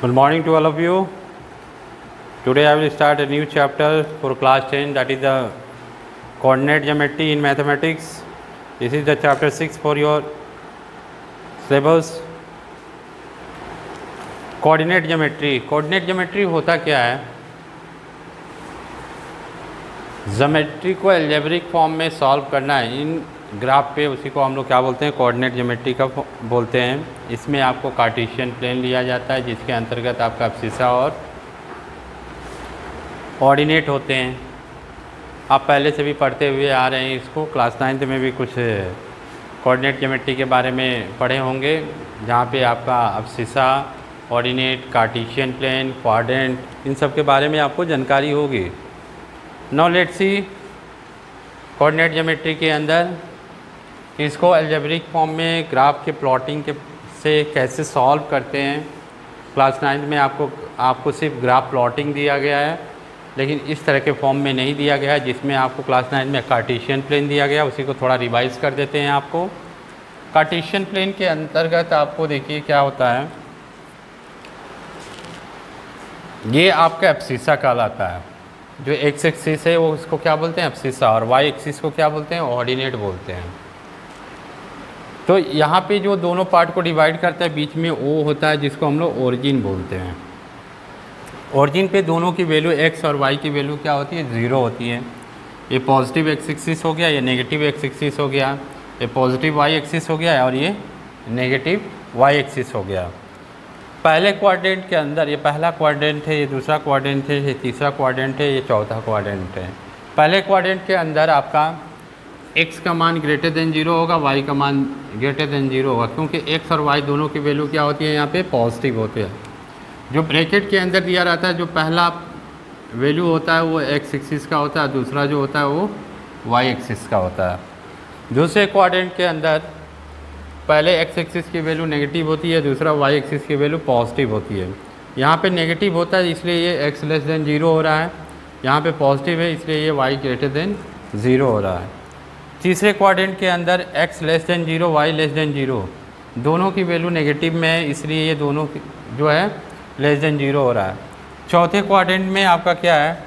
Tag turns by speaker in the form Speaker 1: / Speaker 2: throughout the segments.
Speaker 1: Good morning to all of you. Today I will start a new chapter for class 10, that is the coordinate geometry in mathematics. This is the chapter 6 for your syllabus. Coordinate geometry होता क्या है? Geometry को algebraic form में solve करना है इन graph पे, उसी को हम लोग क्या बोलते हैं, कोऑर्डिनेट ज्योमेट्री का बोलते हैं। इसमें आपको कार्टेशियन प्लेन लिया जाता है, जिसके अंतर्गत आपका एब्सिसा और ऑर्डिनेट होते हैं। आप पहले से भी पढ़ते हुए आ रहे हैं इसको, क्लास 9 में भी कुछ कोऑर्डिनेट ज्योमेट्री के बारे में पढ़े होंगे, जहाँ पे आपका abscissa, ordinate, Cartesian plane, quadrant, इन सब के बारे में आपको जानकारी होगी। Now let's see coordinate geometry के अंदर इसको अलजेब्रिक फॉर्म में ग्राफ के प्लॉटिंग के से कैसे सॉल्व करते हैं। क्लास 9 में आपको सिर्फ ग्राफ प्लॉटिंग दिया गया है, लेकिन इस तरह के फॉर्म में नहीं दिया गया है, जिसमें आपको क्लास 9 में कार्टेशियन प्लेन दिया गया। उसी को थोड़ा रिवाइज कर देते हैं आपको। कार्टेशियन प्लेन के अंतर्गत आपको देखिए क्या होता है, ये आपका एब्सिसा कहलाता है। जो एक्स एक्सिस है वो उसको क्या बोलते हैं, एब्सिसा, और वाई एक्सिस को क्या बोलते हैं, ऑर्डिनेट बोलते हैं। तो यहाँ पे जो दोनों पार्ट को डिवाइड करता है, बीच में ओ होता है, जिसको हम लोग ओरिजिन बोलते हैं। ओरिजिन पे दोनों की वैल्यू एक्स और वाई की वैल्यू क्या होती है, 0 होती है। ये पॉजिटिव एक्स एक्सिस हो गया, ये नेगेटिव एक्स एक्सिस हो गया, ये पॉजिटिव वाई एक्सिस हो गया और ये नेगेटिव वाई एक्सिस हो गया। पहले क्वाड्रेंट के अंदर ये पहला क्वाड्रेंट है, ये दूसरा क्वाड्रेंट है, ये तीसरा क्वाड्रेंट है, ये चौथा क्वाड्रेंट है। पहले क्वाड्रेंट के अंदर आपका x का मान ग्रेटर देन 0 होगा, y का मान ग्रेटर देन 0 होगा, क्योंकि x और y दोनों की वैल्यू क्या होती है, यहाँ पे पॉजिटिव होते हैं। जो ब्रैकेट के अंदर दिया रहता है, जो पहला वैल्यू होता है वो x एक्सिस का होता है, दूसरा जो होता है वो y एक्सिस का होता है। दूसरे क्वाड्रेंट के अंदर पहले एक्स एक्सिस की वैल्यू नेगेटिव होती है, दूसरा वाई एक्सिस की वैल्यू पॉजिटिव होती है। यहाँ पे नेगेटिव होता है इसलिए ये एक्स लेस देन 0 हो रहा है, यहाँ पे पॉजिटिव है इसलिए ये वाई ग्रेटर देन 0 हो रहा है। तीसरे क्वाड्रेंट के अंदर x less than 0, y less than 0, दोनों की वैल्यू नेगेटिव में है, इसलिए ये दोनों जो है लेस देन 0 हो रहा है। चौथे क्वाड्रेंट में आपका क्या है,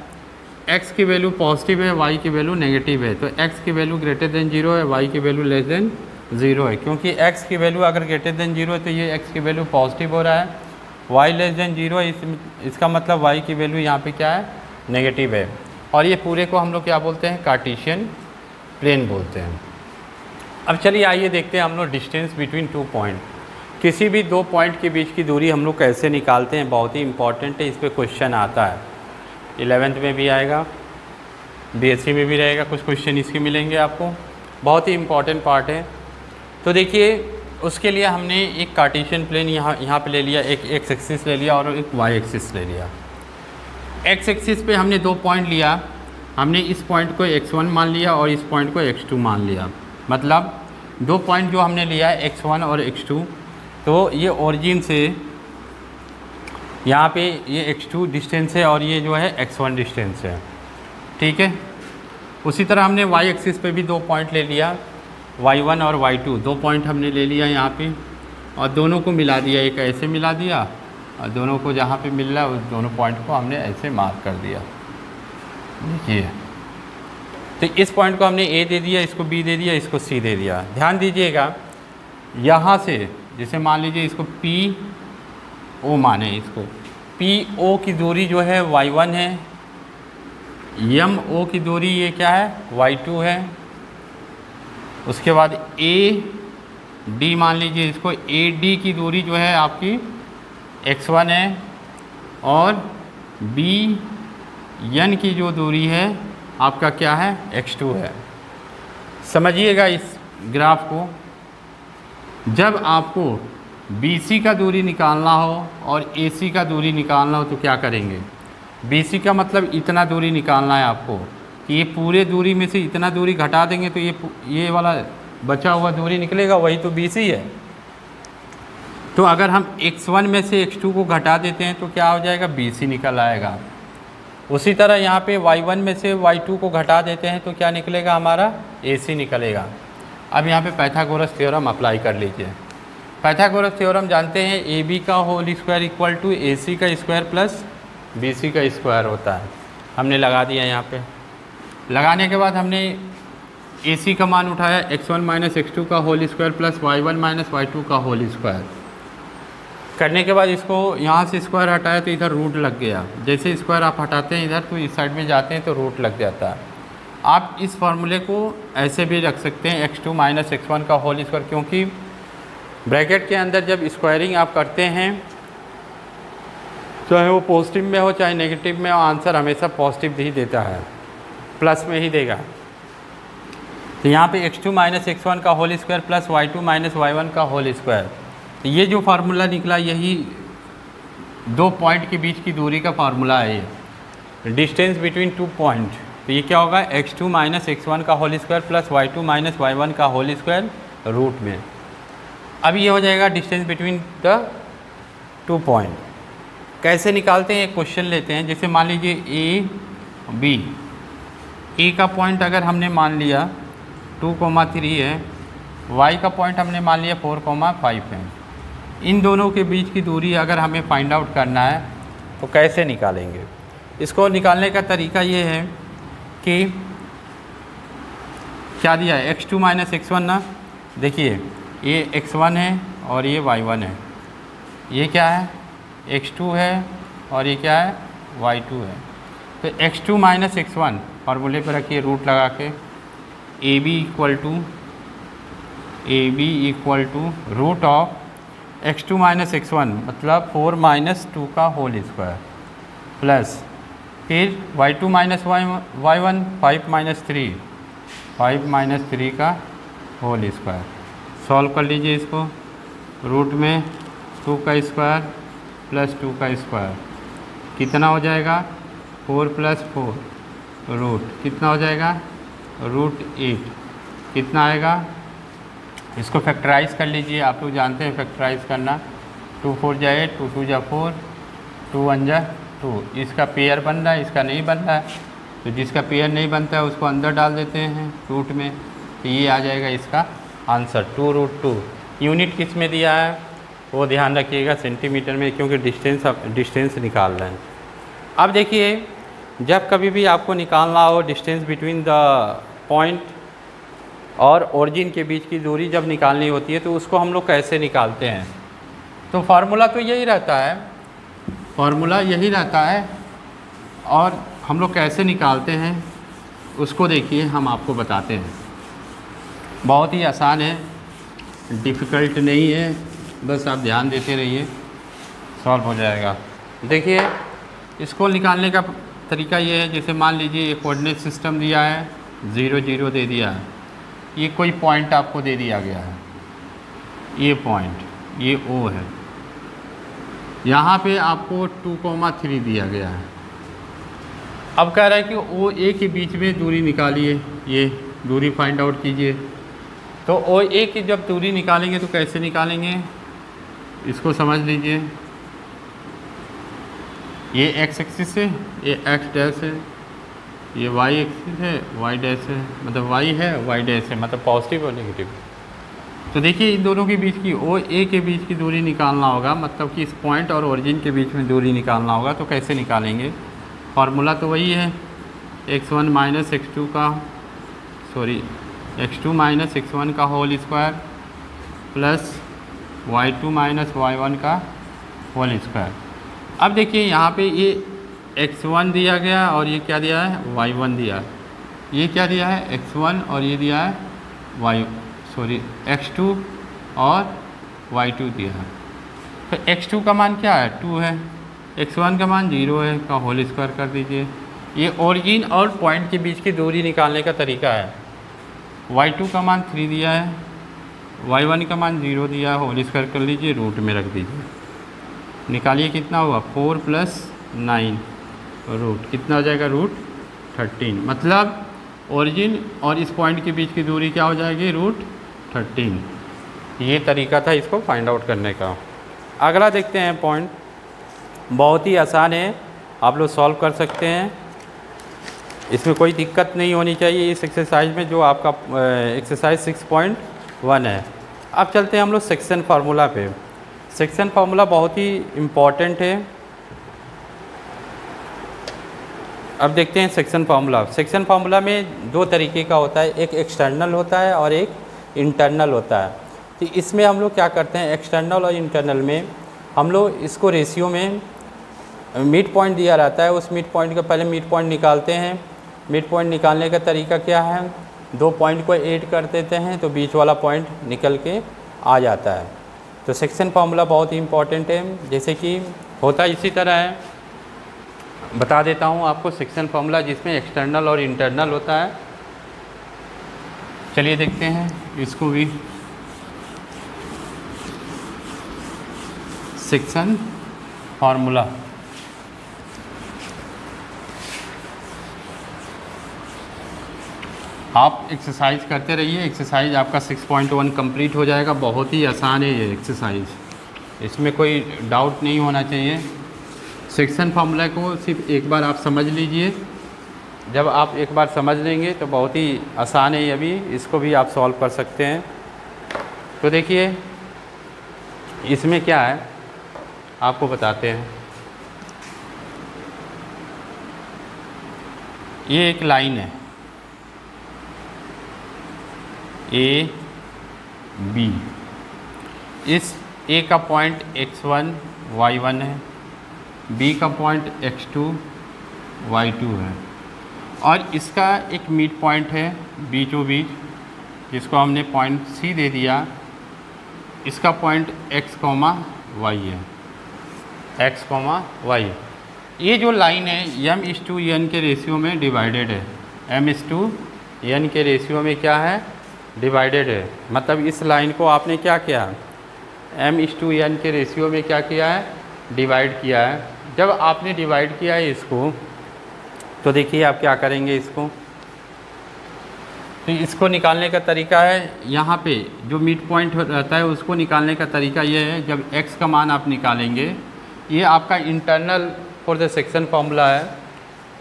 Speaker 1: एक्स की वैल्यू पॉजिटिव है, वाई की वैल्यू नेगेटिव है, तो एक्स की वैल्यू ग्रेटर देन 0 है, वाई की वैल्यू लेस देन 0 है। क्योंकि x की वैल्यू अगर ग्रेटर देन 0 है तो ये x की वैल्यू पॉजिटिव हो रहा है, y लेस देन 0 है, इसका मतलब y की वैल्यू यहाँ पे क्या है, नेगेटिव है। और ये पूरे को हम लोग क्या बोलते हैं, कार्टेशियन प्लेन बोलते हैं। अब चलिए आइए देखते हैं हम लोग डिस्टेंस बिटवीन 2 पॉइंट। किसी भी 2 पॉइंट के बीच की दूरी हम लोग कैसे निकालते हैं, बहुत ही इंपॉर्टेंट है। इस पर क्वेश्चन आता है, 11th में भी आएगा, BSc में भी रहेगा, कुछ क्वेश्चन इसके मिलेंगे आपको, बहुत ही इंपॉर्टेंट पार्ट है। तो देखिए उसके लिए हमने एक कार्टेशियन प्लेन यहाँ पे ले लिया, एक एक्स एक्सिस ले लिया और एक वाई एक्सिस ले लिया। एक्स एक्सिस पे हमने 2 पॉइंट लिया, हमने इस पॉइंट को x1 मान लिया और इस पॉइंट को x2 मान लिया। मतलब 2 पॉइंट जो हमने लिया है x1 और x2, तो ये ओरिजिन से यहाँ पे ये x2 डिस्टेंस है और ये जो है x1 डिस्टेंस है, ठीक है। उसी तरह हमने y एक्सिस पे भी 2 पॉइंट ले लिया, y1 और y2, 2 पॉइंट हमने ले लिया यहाँ पे और दोनों को मिला दिया, एक ऐसे मिला दिया और दोनों को जहाँ पे मिल रहा है उस दोनों पॉइंट को हमने ऐसे मार्क कर दिया। देखिए तो इस पॉइंट को हमने A दे दिया, इसको B दे दिया, इसको C दे दिया। ध्यान दीजिएगा यहाँ से जैसे मान लीजिए इसको PO माने, इसको PO की दूरी जो है y1 है, MO की दूरी ये क्या है, y2 है। उसके बाद AD मान लीजिए, इसको AD की दूरी जो है आपकी x1 है और BN की जो दूरी है आपका क्या है, x2 है। समझिएगा इस ग्राफ को, जब आपको BC का दूरी निकालना हो और AC का दूरी निकालना हो तो क्या करेंगे, BC का मतलब इतना दूरी निकालना है आपको, कि ये पूरे दूरी में से इतना दूरी घटा देंगे तो ये वाला बचा हुआ दूरी निकलेगा, वही तो BC है। तो अगर हम x1 में से x2 को घटा देते हैं तो क्या हो जाएगा, BC निकल आएगा। उसी तरह यहाँ पे y1 में से y2 को घटा देते हैं तो क्या निकलेगा, हमारा AC निकलेगा। अब यहाँ पे पाइथागोरस थ्योरम अप्लाई कर लीजिए। पाइथागोरस थ्योरम जानते हैं, ए बी का होल स्क्वायर इक्वल टू ए सी का स्क्वायर प्लस बी सी का स्क्वायर होता है। हमने लगा दिया यहाँ पे। लगाने के बाद हमने ए सी का मान उठाया x1 माइनस x2 का whole square plus y1 minus y2 का होल स्क्वायर। करने के बाद इसको यहाँ से स्क्वायर हटाया तो इधर रूट लग गया। जैसे स्क्वायर आप हटाते हैं इधर तो इस साइड में जाते हैं तो रूट लग जाता है। आप इस फार्मूले को ऐसे भी रख सकते हैं x2 माइनस x1 का होल स्क्वायर, क्योंकि ब्रैकेट के अंदर जब स्क्वायरिंग आप करते हैं चाहे वो पॉजिटिव में हो चाहे नेगेटिव में हो, आंसर हमेशा पॉजिटिव ही देता है, प्लस में ही देगा। तो यहाँ पे x2 माइनस x1 का whole square plus y2 minus y1 का होल स्क्वायर, तो ये जो फार्मूला निकला यही दो पॉइंट के बीच की दूरी का फार्मूला है, ये डिस्टेंस बिटवीन टू पॉइंट। तो ये क्या होगा, x2 माइनस x1 का whole square plus y2 minus y1 का होल स्क्वायर रूट में। अब ये हो जाएगा distance between the two point. कैसे निकालते हैं, एक क्वेश्चन लेते हैं। जैसे मान लीजिए ए बी, ए का पॉइंट अगर हमने मान लिया 2,3 है, y का पॉइंट हमने मान लिया 4,5 है। इन दोनों के बीच की दूरी अगर हमें फाइंड आउट करना है तो कैसे निकालेंगे? इसको निकालने का तरीका ये है कि क्या दिया है, x2 माइनस x1 ना, देखिए ये x1 है और ये y1 है, ये क्या है x2 है और ये क्या है y2 है। तो x2 माइनस x1 फार्मूले पर रखिए रूट लगा के, A B equal to root of x2 minus x1 मतलब 4 माइनस 2 का होल स्क्वायर प्लस फिर y2 माइनस y1 5 माइनस 3 का होल स्क्वायर। सॉल्व कर लीजिए इसको, रूट में 2 का स्क्वायर प्लस 2 का स्क्वायर कितना हो जाएगा, 4 प्लस 4 रूट कितना हो जाएगा, रूट 8 कितना आएगा। इसको फैक्टराइज कर लीजिए, आप लोग जानते हैं फैक्टराइज करना, 2 4 जा 8, 2 2 जा 4, 2 1 जा 2। इसका पेयर बन रहा है, इसका नहीं बन रहा है, तो जिसका पेयर नहीं बनता है उसको अंदर डाल देते हैं रूट में, तो ये आ जाएगा इसका आंसर 2√2। यूनिट किस में दिया है वो ध्यान रखिएगा, सेंटीमीटर में, क्योंकि डिस्टेंस निकाल रहे हैं। अब देखिए जब कभी भी आपको निकालना हो डिस्टेंस बिटवीन द पॉइंट और ओरिजिन के बीच की दूरी जब निकालनी होती है तो उसको हम लोग कैसे निकालते हैं, तो फार्मूला तो यही रहता है, और हम लोग कैसे निकालते हैं उसको देखिए हम आपको बताते हैं। बहुत ही आसान है, डिफ़िकल्ट नहीं है, बस आप ध्यान देते रहिए सॉल्व हो जाएगा। देखिए इसको निकालने का तरीका ये है, जैसे मान लीजिए एक कोऑर्डिनेट सिस्टम दिया है, 0 0 दे दिया है, ये कोई पॉइंट आपको दे दिया गया है, ये पॉइंट ये O है, यहाँ पे आपको 2,3 दिया गया है। अब कह रहा है कि O A के बीच में दूरी निकालिए, ये दूरी फाइंड आउट कीजिए। तो O A की जब दूरी निकालेंगे तो कैसे निकालेंगे इसको समझ लीजिए। ये x एक्सिस है, ये x डैश है, ये y एक्सिस है, y डैश है, मतलब y है y डैश है, मतलब पॉजिटिव और नेगेटिव। तो देखिए इन दोनों के बीच की O A के बीच की दूरी निकालना होगा, मतलब कि इस पॉइंट और ओरिजिन के बीच में दूरी निकालना होगा। तो कैसे निकालेंगे, फार्मूला तो वही है, x1 माइनस x2 का x2 माइनस x1 का whole square plus y2 minus y1 का होल स्क्वायर। अब देखिए यहाँ पे ये x1 दिया गया और ये क्या दिया है y1 दिया है, ये क्या दिया है x1 और ये दिया है x2 और y2 दिया है। तो x2 का मान क्या है 2 है, x1 का मान 0 है, का होल स्क्वायर कर दीजिए। ये ओरिजिन और पॉइंट के बीच की दूरी निकालने का तरीका है। y2 का मान 3 दिया है, y1 का मान 0 दिया है, होल स्क्वायर कर लीजिए, रूट में रख दीजिए, निकालिए कितना हुआ 4 प्लस 9 रूट कितना हो जाएगा रूट 13। मतलब ओरिजिन और इस पॉइंट के बीच की दूरी क्या हो जाएगी रूट 13। ये तरीका था इसको फाइंड आउट करने का। अगला देखते हैं पॉइंट, बहुत ही आसान है, आप लोग सॉल्व कर सकते हैं, इसमें कोई दिक्कत नहीं होनी चाहिए इस एक्सरसाइज में, जो आपका एक्सरसाइज 6.1 है। अब चलते हैं हम लोग सेक्शन फार्मूला पे। सेक्शन फार्मूला बहुत ही इम्पॉर्टेंट है। अब देखते हैं सेक्शन फार्मूला। सेक्शन फार्मूला में दो तरीके का होता है, एक एक्सटर्नल होता है और एक इंटरनल होता है। तो इसमें हम लोग क्या करते हैं, एक्सटर्नल और इंटरनल में हम लोग इसको रेशियो में मिड पॉइंट दिया रहता है, उस मिड पॉइंट का पहले मिड पॉइंट निकालते हैं। मिड पॉइंट निकालने का तरीका क्या है, दो पॉइंट को ऐड कर देते हैं तो बीच वाला पॉइंट निकल के आ जाता है। तो सेक्शन फार्मूला बहुत ही इम्पॉर्टेंट है। जैसे कि होता इसी तरह है, बता देता हूँ आपको सेक्शन फार्मूला जिसमें एक्सटर्नल और इंटरनल होता है। चलिए देखते हैं इसको भी। सेक्शन फार्मूला आप एक्सरसाइज करते रहिए। एक्सरसाइज आपका 6.1 कंप्लीट हो जाएगा। बहुत ही आसान है ये एक्सरसाइज, इसमें कोई डाउट नहीं होना चाहिए। सेक्शन फार्मूला को सिर्फ एक बार आप समझ लीजिए। जब आप एक बार समझ लेंगे तो बहुत ही आसान है ये भी, इसको भी आप सॉल्व कर सकते हैं। तो देखिए इसमें क्या है आपको बताते हैं। ये एक लाइन है ए बी। इस ए का पॉइंट x1 y1 है, बी का पॉइंट x2 y2 है और इसका एक मिड पॉइंट है बीचों बीच, जिसको हमने पॉइंट सी दे दिया। इसका पॉइंट x, y है, x, y। ये जो लाइन है m:n के रेशियो में डिवाइडेड है। m:n के रेशियो में क्या है, डिवाइडेड है। मतलब इस लाइन को आपने क्या किया, m:n के रेशियो में क्या किया है, डिवाइड किया है। जब आपने डिवाइड किया है इसको, तो देखिए आप क्या करेंगे इसको। तो इसको निकालने का तरीका है, यहाँ पे जो मिड पॉइंट रहता है उसको निकालने का तरीका ये है, जब x का मान आप निकालेंगे, ये आपका internal for the section formula है।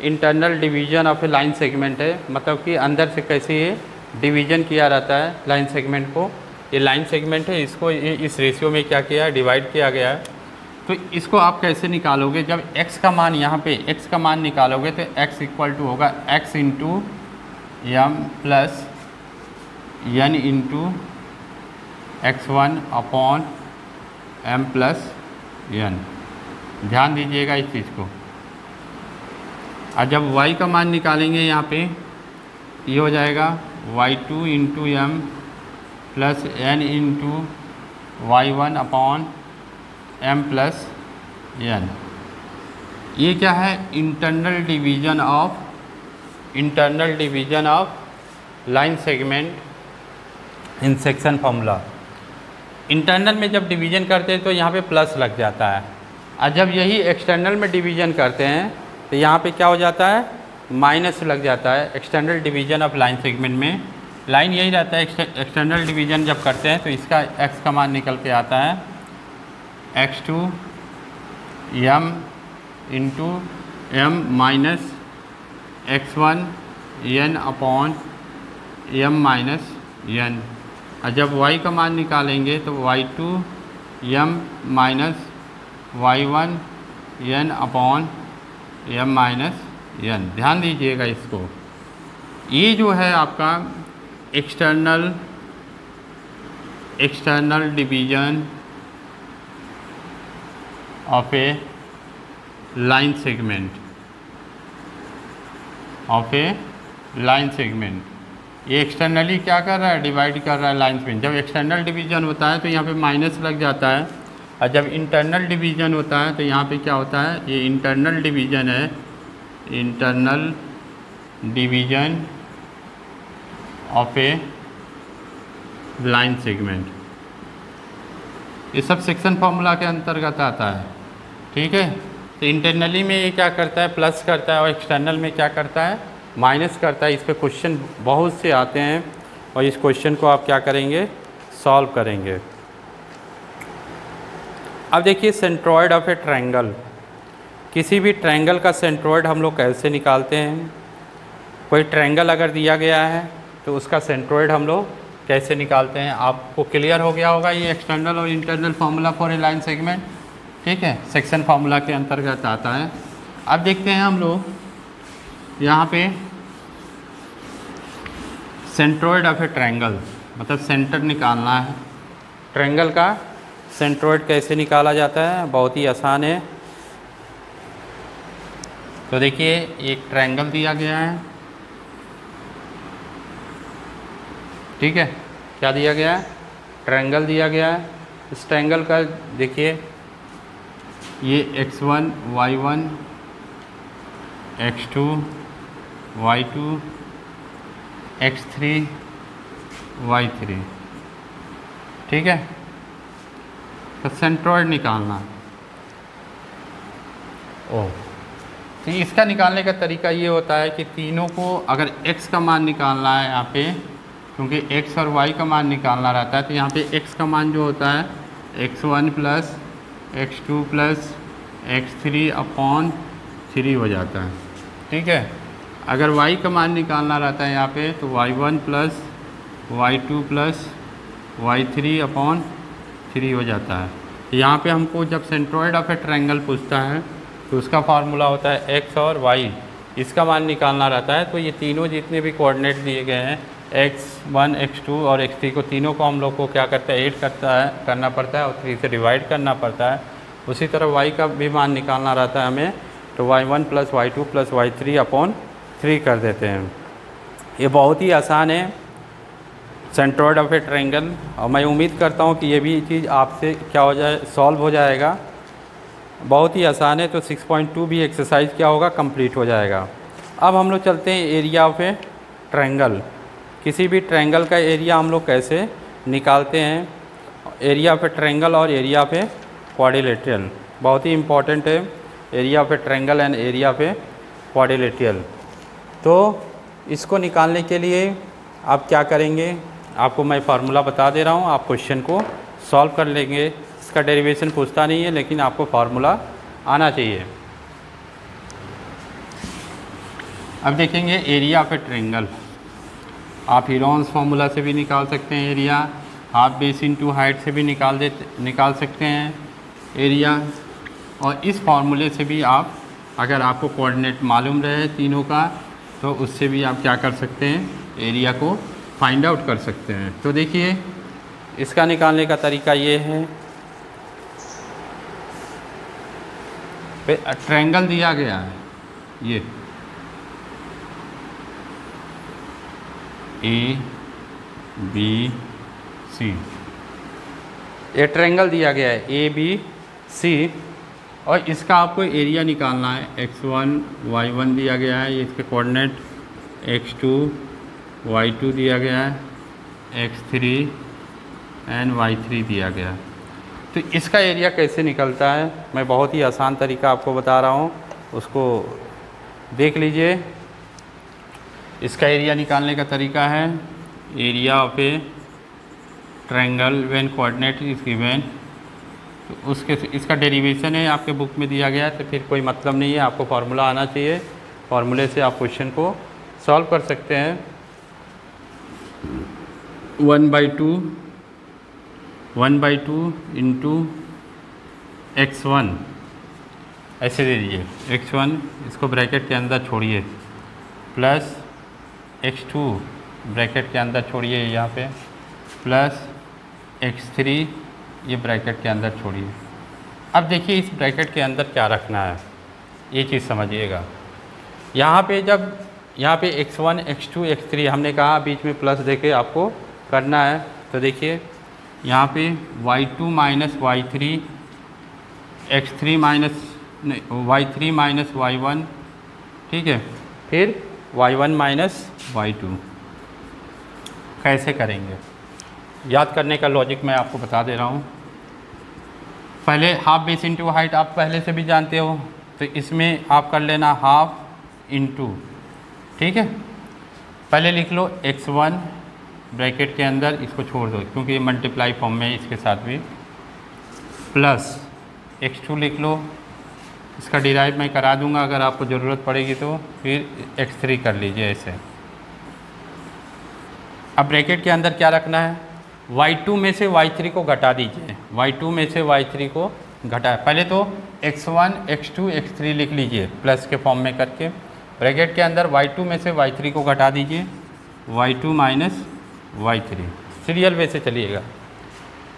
Speaker 1: Internal division of a line segment है, मतलब कि अंदर से कैसे ये डिवीजन किया रहता है लाइन सेगमेंट को। ये लाइन सेगमेंट है, इसको इस रेशियो में क्या किया है, डिवाइड किया गया है। तो इसको आप कैसे निकालोगे, जब x का मान यहाँ पे x का मान निकालोगे तो x इक्वल टू होगा x into m plus n into x1 upon m plus n। ध्यान दीजिएगा इस चीज़ को। और जब y का मान निकालेंगे यहाँ पे, ये हो जाएगा y2 into m plus n into y1 upon m plus n। ये क्या है, internal division of line segment in section formula. Internal में जब डिवीजन करते हैं तो यहाँ पे प्लस लग जाता है, और जब यही एक्सटर्नल में डिवीजन करते हैं तो यहाँ पे क्या हो जाता है, माइनस लग जाता है। External division of line segment में लाइन यही रहता है, एक्सटर्नल डिवीजन जब करते हैं तो इसका x का मान निकल के आता है x2 m into m minus x1 n upon m minus n। और जब y का मान निकालेंगे तो y2 m minus y1 n upon m minus n। ध्यान दीजिएगा इसको। ये जो है आपका external division of a line segment ये एक्सटर्नली क्या कर रहा है, डिवाइड कर रहा है लाइन में। जब एक्सटर्नल डिवीजन होता है तो यहाँ पे माइनस लग जाता है, और जब इंटरनल डिवीजन होता है तो यहाँ पे क्या होता है, ये इंटरनल डिवीजन है, internal division of a line segment. ये सब सेक्शन फार्मूला के अंतर्गत आता है, ठीक है। तो इंटरनली में ये क्या करता है, प्लस करता है, और एक्सटर्नल में क्या करता है, माइनस करता है। इस पे क्वेश्चन बहुत से आते हैं और इस क्वेश्चन को आप क्या करेंगे, सॉल्व करेंगे। अब देखिए सेंट्रॉयड ऑफ ए ट्रायंगल। किसी भी ट्रायंगल का सेंट्रॉयड हम लोग कैसे निकालते हैं। कोई ट्रायंगल अगर दिया गया है तो उसका सेंट्रॉयड हम लोग कैसे निकालते हैं। आपको क्लियर हो गया होगा ये एक्सटर्नल और internal formula for a line segment, ठीक है, सेक्शन फार्मूला के अंतर्गत आता है। अब देखते हैं हम लोग यहाँ पे सेंट्रोइड ऑफ ए ट्रायंगल, मतलब सेंटर निकालना है। ट्रायंगल का सेंट्रोइड कैसे निकाला जाता है, बहुत ही आसान है। तो देखिए एक ट्रायंगल दिया गया है, ठीक है, क्या दिया गया है, ट्रायंगल दिया गया है। इस ट्रायंगल का देखिए ये x1 y1 x2 y2 x3 y3, ठीक है। तो सेंट्रोइड निकालना, ओह, तो इसका निकालने का तरीका ये होता है कि तीनों को अगर x का मान निकालना है यहाँ पे, क्योंकि x और y का मान निकालना रहता है, तो यहाँ पे x का मान जो होता है x1 plus x2 plus x3 upon 3 हो जाता है, ठीक है। अगर y का मान निकालना रहता है यहाँ पे, तो y1 plus y2 plus y3 upon 3 हो जाता है। यहाँ पे हमको जब सेंट्रोइड ऑफ ए ट्रायंगल पूछता है तो उसका फार्मूला होता है x और y, इसका मान निकालना रहता है। तो ये तीनों जितने भी कोऑर्डिनेट दिए गए हैं x1 x2 और x3 को, तीनों को हम लोग को क्या करता है, ऐड करना पड़ता है और 3 से डिवाइड करना पड़ता है। उसी तरह y का भी मान निकालना रहता है हमें, तो y1 plus y2 plus y3 upon 3 कर देते हैं। ये बहुत ही आसान है सेंट्रोइड ऑफ ए ट्रायंगल, और मैं उम्मीद करता हूँ कि ये भी चीज़ आपसे क्या हो जाए, सॉल्व हो जाएगा। बहुत ही आसान है। तो 6.2 भी एक्सरसाइज क्या होगा, कंप्लीट हो जाएगा। अब हम लोग चलते हैं एरिया ऑफ ए ट्रायंगल। किसी भी ट्रायंगल का एरिया हम लोग कैसे निकालते हैं, एरिया ऑफ ए ट्रायंगल और एरिया ऑफ ए क्वाड्रिलेटरल, बहुत ही इम्पॉर्टेंट है, area of a triangle and area of a quadrilateral. तो इसको निकालने के लिए आप क्या करेंगे, आपको मैं फार्मूला बता दे रहा हूँ, आप क्वेश्चन को सॉल्व कर लेंगे। इसका डेरिवेशन पूछता नहीं है, लेकिन आपको फार्मूला आना चाहिए। अब देखेंगे एरिया ऑफ ए ट्रायंगल। आप हीरोन्स फार्मूला से भी निकाल सकते हैं area, half base into height से भी निकाल सकते हैं एरिया, और इस फार्मूले से भी आप, अगर आपको कोऑर्डिनेट मालूम रहे तीनों का, तो उससे भी आप क्या कर सकते हैं, एरिया को फाइंड आउट कर सकते हैं। तो देखिए इसका निकालने का तरीका ये है, ट्रायंगल दिया गया है, ये ए बी सी, ये ट्रायंगल दिया गया है ए बी सी, और इसका आपको एरिया निकालना है। x1 y1 दिया गया है, ये इसके कोऑर्डिनेट, x2 y2 दिया गया है, x3 एंड y3 दिया गया है। तो इसका एरिया कैसे निकलता है, मैं बहुत ही आसान तरीका आपको बता रहा हूँ, उसको देख लीजिए। इसका एरिया निकालने का तरीका है, area of a triangle when coordinate is given, तो उसके इसका डेरिवेशन है, आपके बुक में दिया गया है, तो फिर कोई मतलब नहीं है, आपको फार्मूला आना चाहिए। फार्मूले से आप क्वेश्चन को सॉल्व कर सकते हैं। 1/2 इंटू x1 ऐसे दे दीजिए, x1 इसको ब्रैकेट के अंदर छोड़िए, प्लस x2 ब्रैकेट के अंदर छोड़िए यहाँ पे, प्लस x3 ये ब्रैकेट के अंदर छोड़िए। अब देखिए इस ब्रैकेट के अंदर क्या रखना है, ये चीज़ समझिएगा। यहाँ पे जब यहाँ पे x1 x2 x3 हमने कहा बीच में प्लस देके आपको करना है, तो देखिए यहाँ पे y2 minus y3, x3 minus y3 minus y1, ठीक है, फिर y1 माइनस y2। कैसे करेंगे, याद करने का लॉजिक मैं आपको बता दे रहा हूँ। पहले हाफ बेस इंटू हाइट आप पहले से भी जानते हो, तो इसमें आप कर लेना हाफ इंटू, ठीक है। पहले लिख लो x1 ब्रैकेट के अंदर, इसको छोड़ दो क्योंकि ये मल्टीप्लाई फॉर्म में है इसके साथ भी, प्लस x2 लिख लो, इसका डिराइव मैं करा दूंगा अगर आपको ज़रूरत पड़ेगी तो, फिर x3 कर लीजिए ऐसे। अब ब्रैकेट के अंदर क्या रखना है, y2 में से y3 को घटा दीजिए, y2 में से y3 को घटा, पहले तो x1 x2 x3 लिख लीजिए प्लस के फॉर्म में करके, ब्रैकेट के अंदर y2 में से y3 को घटा दीजिए, y2 माइनस y3 सीरियल वे से चलिएगा।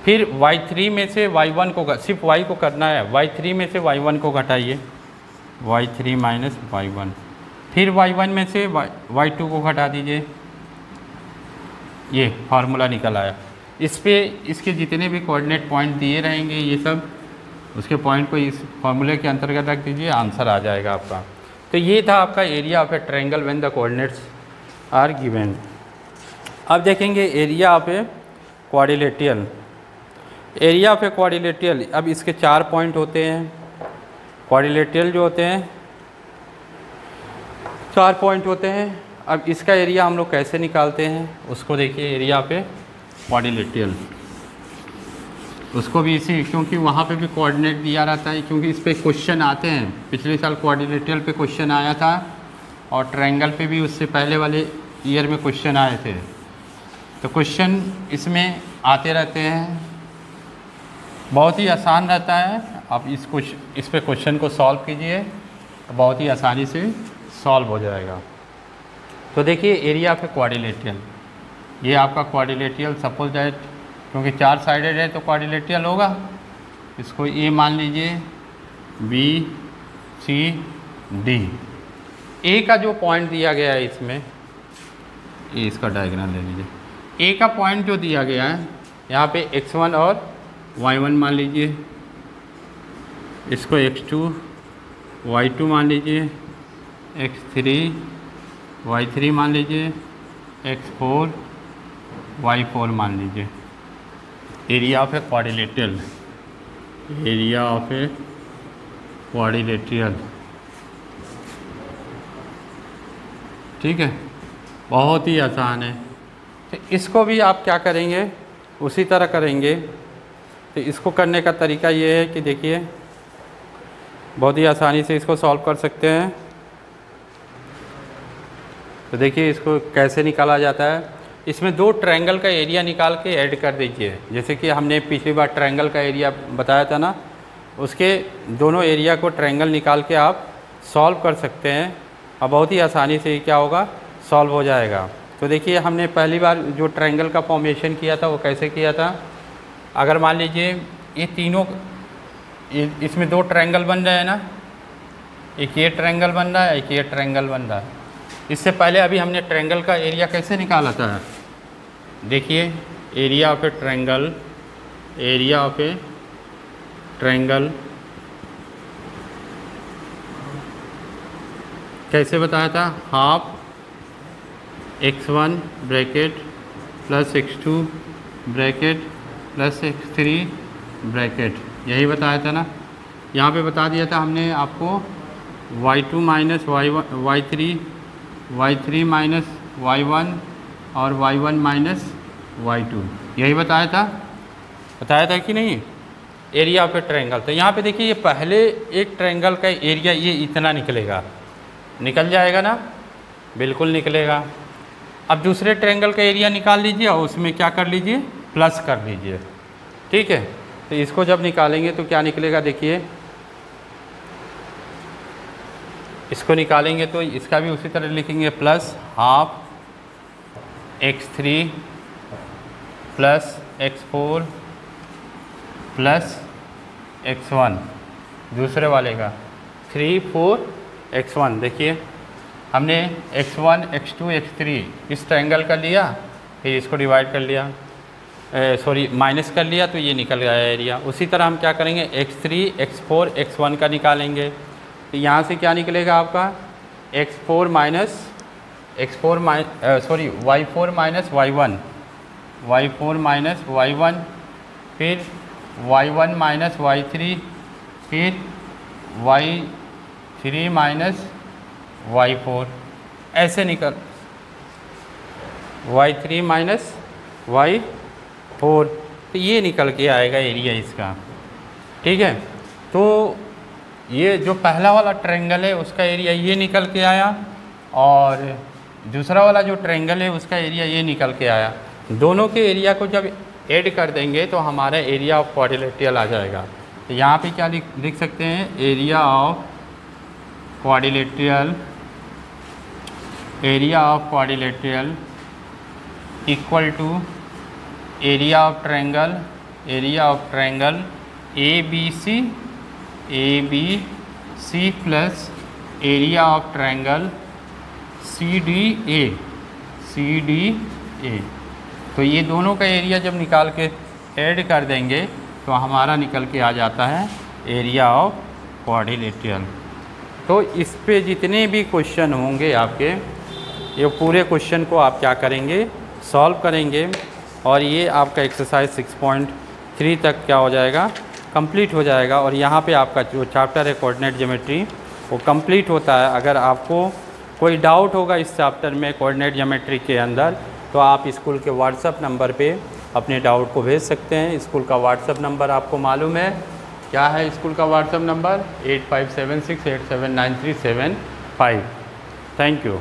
Speaker 1: फिर y3 में से y1 को, सिर्फ y को करना है, y3 में से y1 को घटाइए, y3 माइनस y1, फिर y1 में से y2 को घटा दीजिए, ये फार्मूला निकल आया। इस पे इसके जितने भी कोऑर्डिनेट पॉइंट दिए रहेंगे ये सब, उसके पॉइंट को इस फार्मूले के अंतर्गत रख दीजिए, आंसर आ जाएगा आपका। तो ये था आपका area of a triangle when the coordinates are given. अब देखेंगे area of a quadrilateral. Area of a quadrilateral, अब इसके 4 पॉइंट होते हैं, क्वाड्रिलेटरल जो होते हैं 4 पॉइंट होते हैं। अब इसका एरिया हम लोग कैसे निकालते हैं उसको देखिए, एरिया पे क्वाड्रिलेटरल, उसको भी इसी, क्योंकि वहाँ पे भी कोऑर्डिनेट दिया रहता है, क्योंकि इस पे क्वेश्चन आते हैं। पिछले साल क्वाड्रिलेटरल पे क्वेश्चन आया था और ट्रायंगल पे भी उससे पहले वाले ईयर में क्वेश्चन आए थे, तो क्वेश्चन इसमें आते रहते हैं, बहुत ही आसान रहता है। आप इस पे क्वेश्चन को सॉल्व कीजिए तो बहुत ही आसानी से सॉल्व हो जाएगा। तो देखिए एरिया ऑफ ए क्वाड्रिलेटरल, ये आपका क्वाड्रिलेटरल, सपोज दैट, क्योंकि 4 साइडेड है तो क्वाड्रिलेटरल होगा, इसको ए मान लीजिए, बी सी डी। ए का जो पॉइंट दिया गया है इसमें, ये इसका डायग्राम ले लीजिए, ए का पॉइंट जो दिया गया है यहाँ पे x1 और y1 मान लीजिए, इसको x2 y2 मान लीजिए, x3 y3 मान लीजिए, x4 y4 मान लीजिए। Area of a quadrilateral, area of a quadrilateral, ठीक है, बहुत ही आसान है। तो इसको भी आप क्या करेंगे, उसी तरह करेंगे। तो इसको करने का तरीका ये है कि देखिए बहुत ही आसानी से इसको सॉल्व कर सकते हैं। तो देखिए इसको कैसे निकाला जाता है, इसमें 2 ट्रायंगल का एरिया निकाल के ऐड कर दीजिए, जैसे कि हमने पिछली बार ट्रायंगल का एरिया बताया था ना, उसके दोनों एरिया को ट्रायंगल निकाल के आप सॉल्व कर सकते हैं और बहुत ही आसानी से क्या होगा, सॉल्व हो जाएगा। तो देखिए हमने पहली बार जो ट्रायंगल का फॉर्मेशन किया था वो कैसे किया था, अगर मान लीजिए ये तीनों, इसमें 2 ट्रायंगल बन रहे हैं ना, एक ये ट्रायंगल बन रहा है, एक ये ट्रायंगल बन रहा है। इससे पहले अभी हमने ट्रायंगल का एरिया कैसे निकाला था, देखिए area of a triangle, area of a triangle कैसे बताया था, half x1 bracket plus x2 bracket plus x3 bracket, यही बताया था ना। यहाँ पे बता दिया था हमने आपको y2 minus y3, y3 minus y1 और y1 माइनस y2, यही बताया था कि नहीं, एरिया ऑफ ए ट्रायंगल। तो यहाँ पे देखिए ये पहले एक ट्रायंगल का एरिया ये इतना निकलेगा, निकल जाएगा ना, बिल्कुल निकलेगा। अब दूसरे ट्रायंगल का एरिया निकाल लीजिए और उसमें क्या कर लीजिए, प्लस कर लीजिए, ठीक है। तो इसको जब निकालेंगे तो क्या निकलेगा, देखिए इसको निकालेंगे तो इसका भी उसी तरह लिखेंगे, plus half x3 plus x4 plus x1, दूसरे वाले का 3 4 x1। देखिए हमने x1 x2 x3 इस ट्रायंगल का लिया, फिर इसको डिवाइड कर लिया, माइनस कर लिया, तो ये निकल गया एरिया। उसी तरह हम क्या करेंगे, x3 x4 x1 का निकालेंगे, तो यहाँ से क्या निकलेगा आपका y4 माइनस y1, फिर y1 माइनस y3, फिर y3 माइनस y4, ऐसे निकल y3 माइनस y4, तो ये निकल के आएगा एरिया इसका, ठीक है। तो ये जो पहला वाला ट्रायंगल है उसका एरिया ये निकल के आया, और दूसरा वाला जो ट्रायंगल है उसका एरिया ये निकल के आया। दोनों के एरिया को जब ऐड कर देंगे तो हमारा एरिया ऑफ क्वाड्रिलेटरल आ जाएगा। तो यहाँ पे क्या लिख सकते हैं, area of quadrilateral equal to area of triangle A B C plus area of triangle C D A. तो ये दोनों का एरिया जब निकाल के ऐड कर देंगे तो हमारा निकल के आ जाता है एरिया ऑफ क्वाड्रिलेटरल। तो इस पे जितने भी क्वेश्चन होंगे आपके, ये पूरे क्वेश्चन को आप क्या करेंगे, सॉल्व करेंगे, और ये आपका एक्सरसाइज 6.3 तक क्या हो जाएगा, कंप्लीट हो जाएगा। और यहाँ पे आपका जो चैप्टर है कोऑर्डिनेट ज्योमेट्री वो कंप्लीट होता है। अगर आपको कोई डाउट होगा इस चैप्टर में कोऑर्डिनेट ज्योमेट्री के अंदर, तो आप स्कूल के व्हाट्सएप नंबर पे अपने डाउट को भेज सकते हैं। स्कूल का व्हाट्सएप नंबर आपको मालूम है, क्या है स्कूल का व्हाट्सएप नंबर 8576879375। Thank you.